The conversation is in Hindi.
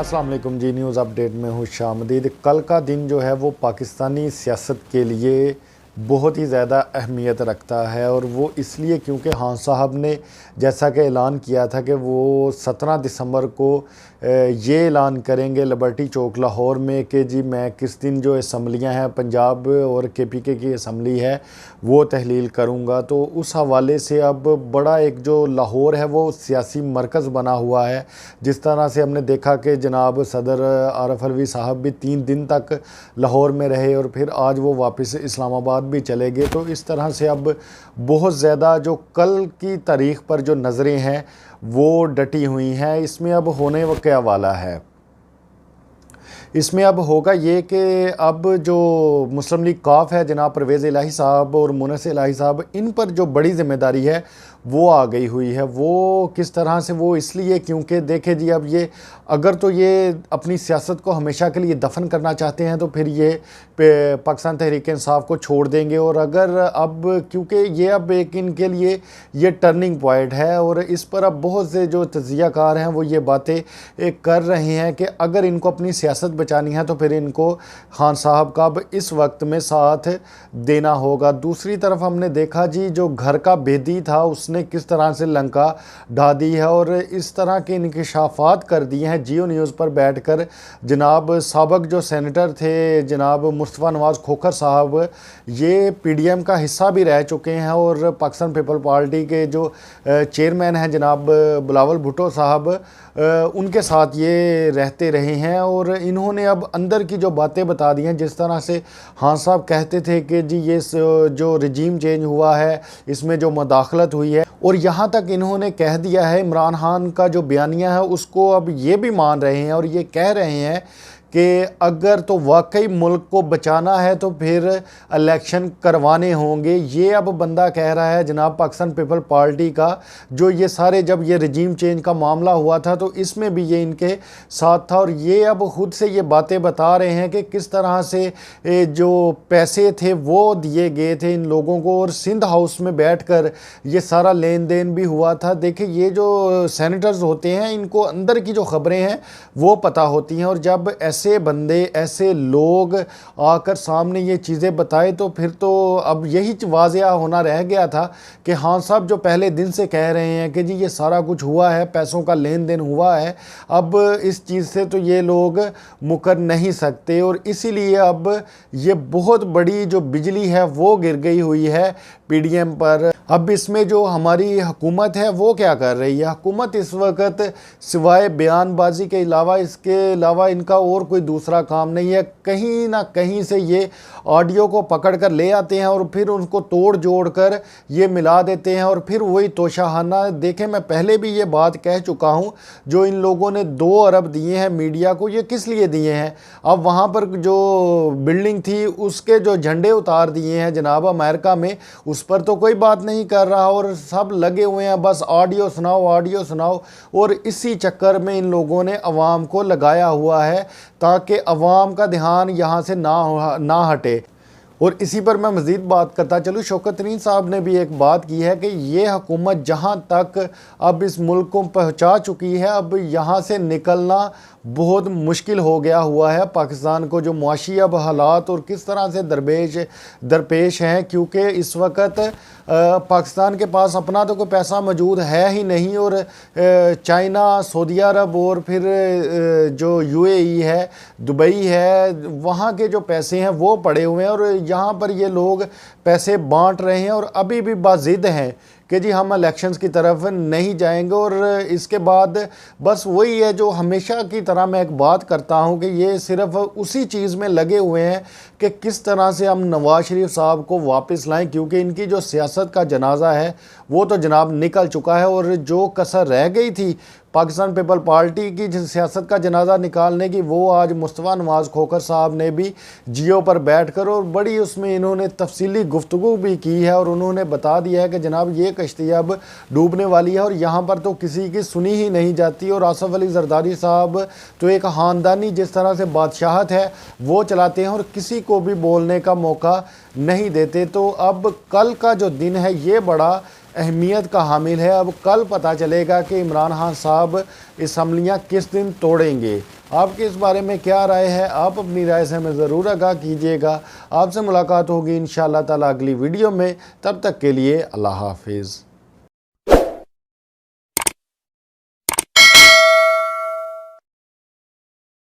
अस्सलाम वालेकुम जी। न्यूज़ अपडेट में हूँ शामदीद। कल का दिन जो है वो पाकिस्तानी सियासत के लिए बहुत ही ज़्यादा अहमियत रखता है, और वो इसलिए क्योंकि खान साहब ने जैसा कि ऐलान किया था कि वो 17 दिसंबर को ये ऐलान करेंगे लिबर्टी चौक लाहौर में कि जी मैं किस दिन जो असम्बलियाँ हैं पंजाब और KPK की असम्बली है वो तहलील करूँगा। तो उस हवाले से अब बड़ा एक जो लाहौर है वो सियासी मरकज़ बना हुआ है। जिस तरह से हमने देखा कि जनाब सदर आरिफ अलवी साहब भी 3 दिन तक लाहौर में रहे और फिर आज वो वापस इस्लामाबाद भी चले गए। तो इस तरह से अब बहुत ज़्यादा जो कल की तारीख़ पर जो नज़रें हैं वो डटी हुई हैं। इसमें अब होने वो क्या वाला है, इसमें अब होगा ये कि अब जो मुस्लिम लीग काफ है जनाब परवेज़ इलाही साहब और मुनस इलाही साहब, इन पर जो बड़ी ज़िम्मेदारी है वो आ गई हुई है। वो किस तरह से, वो इसलिए क्योंकि देखे जी अब ये अगर तो ये अपनी सियासत को हमेशा के लिए दफन करना चाहते हैं तो फिर ये पाकिस्तान तहरीक इंसाफ को छोड़ देंगे। और अगर अब क्योंकि ये अब एक इनके लिए ये टर्निंग पॉइंट है और इस पर अब बहुत से जो तज्ज़ियाकार हैं वो ये बातें कर रहे हैं कि अगर इनको अपनी सियासत बचानी है तो फिर इनको खान साहब का अब इस वक्त में साथ देना होगा। दूसरी तरफ हमने देखा जी जो घर का बेदी था उसने किस तरह से लंका ढा दी है और इस तरह के इंकशाफात कर दिए हैं। जियो न्यूज़ पर बैठकर जनाब साबक जो सेनेटर थे जनाब मुस्तफ़ा नवाज़ खोखर साहब, ये PDM का हिस्सा भी रह चुके हैं और पाकिस्तान पीपल पार्टी के जो चेयरमैन हैं जनाब बिलावल भुट्टो साहब, उनके साथ ये रहते रहे हैं। और इन्होंने अब अंदर की जो बातें बता दी हैं, जिस तरह से खान साहब कहते थे कि जी ये जो रजीम चेंज हुआ है इसमें जो मदाखलत हुई है, और यहाँ तक इन्होंने कह दिया है इमरान खान का जो बयानिया है उसको अब ये भी मान रहे हैं और ये कह रहे हैं कि अगर तो वाकई मुल्क को बचाना है तो फिर इलेक्शन करवाने होंगे। ये अब बंदा कह रहा है जनाब पाकिस्तान पीपल पार्टी का, जो ये सारे जब ये रजीम चेंज का मामला हुआ था तो इसमें भी ये इनके साथ था। और ये अब ख़ुद से ये बातें बता रहे हैं कि किस तरह से जो पैसे थे वो दिए गए थे इन लोगों को और सिंध हाउस में बैठकर ये सारा लेन देन भी हुआ था। देखिए ये जो सेनेटर्स होते हैं इनको अंदर की जो ख़बरें हैं वो पता होती हैं, और जब ऐसे बंदे ऐसे लोग आकर सामने ये चीज़ें बताए तो फिर तो अब यही वाज़िया होना रह गया था कि खान साहब जो पहले दिन से कह रहे हैं कि जी ये सारा कुछ हुआ है, पैसों का लेन देन हुआ है, अब इस चीज़ से तो ये लोग मुकर नहीं सकते। और इसीलिए अब ये बहुत बड़ी जो बिजली है वो गिर गई हुई है PDM पर। अब इसमें जो हमारी हुकूमत है वो क्या कर रही है, हुकूमत इस वक्त सिवाय बयानबाजी के अलावा इसके अलावा इनका और कोई दूसरा काम नहीं है। कहीं ना कहीं से ये ऑडियो को पकड़ कर ले आते हैं और फिर उनको तोड़ जोड़ कर ये मिला देते हैं और फिर वही तोशाहाना। देखें मैं पहले भी ये बात कह चुका हूँ, जो इन लोगों ने 2 अरब दिए हैं मीडिया को, ये किस लिए दिए हैं? अब वहाँ पर जो बिल्डिंग थी उसके जो झंडे उतार दिए हैं जनाब अमेरिका में, उस पर तो कोई बात नहीं कर रहा और सब लगे हुए हैं बस ऑडियो सुनाओ ऑडियो सुनाओ। और इसी चक्कर में इन लोगों ने अवाम को लगाया हुआ है ताकि अवाम का ध्यान यहाँ से ना हटे। और इसी पर मैं मज़ीद बात करता चलूँ, शौकत तरीन साहब ने भी एक बात की है कि ये हुकूमत जहाँ तक अब इस मुल्क को पहुँचा चुकी है, अब यहाँ से निकलना बहुत मुश्किल हो गया हुआ है। पाकिस्तान को जो मुआशी अब हालात और किस तरह से दरपेश हैं, क्योंकि इस वक्त पाकिस्तान के पास अपना तो कोई पैसा मौजूद है ही नहीं, और चाइना, सऊदी अरब और फिर जो UAE है, दुबई है, वहाँ के जो पैसे हैं वो पड़े हुए हैं और यहाँ पर ये लोग पैसे बांट रहे हैं और अभी भी बाज़िद हैं कि जी हम इलेक्शंस की तरफ नहीं जाएंगे। और इसके बाद बस वही है जो हमेशा की तरह मैं एक बात करता हूं कि ये सिर्फ उसी चीज़ में लगे हुए हैं कि किस तरह से हम नवाज़ शरीफ साहब को वापस लाएं, क्योंकि इनकी जो सियासत का जनाजा है वो तो जनाब निकल चुका है। और जो कसर रह गई थी पाकिस्तान पीपल पार्टी की सियासत का जनाजा निकालने की, वो आज मुस्तफ़ा नवाज़ खोखर साहब ने भी जियो पर बैठकर और बड़ी उसमें इन्होंने तफसीली गुफ्तगू भी की है और उन्होंने बता दिया है कि जनाब ये कश्ती अब डूबने वाली है और यहाँ पर तो किसी की सुनी ही नहीं जाती। और आसफ़ अली ज़रदारी साहब तो एक ख़ानदानी जिस तरह से बादशाहत है वो चलाते हैं और किसी को भी बोलने का मौका नहीं देते। तो अब कल का जो दिन है ये बड़ा अहमियत का हामिल है। अब कल पता चलेगा कि इमरान खान साहब असम्बलियाँ किस दिन तोड़ेंगे। आपकी इस बारे में क्या राय है? आप अपनी राय से हमें ज़रूर आगाह कीजिएगा। आपसे मुलाकात होगी इंशाअल्लाह ताला अगली वीडियो में। तब तक के लिए अल्लाह हाफिज़।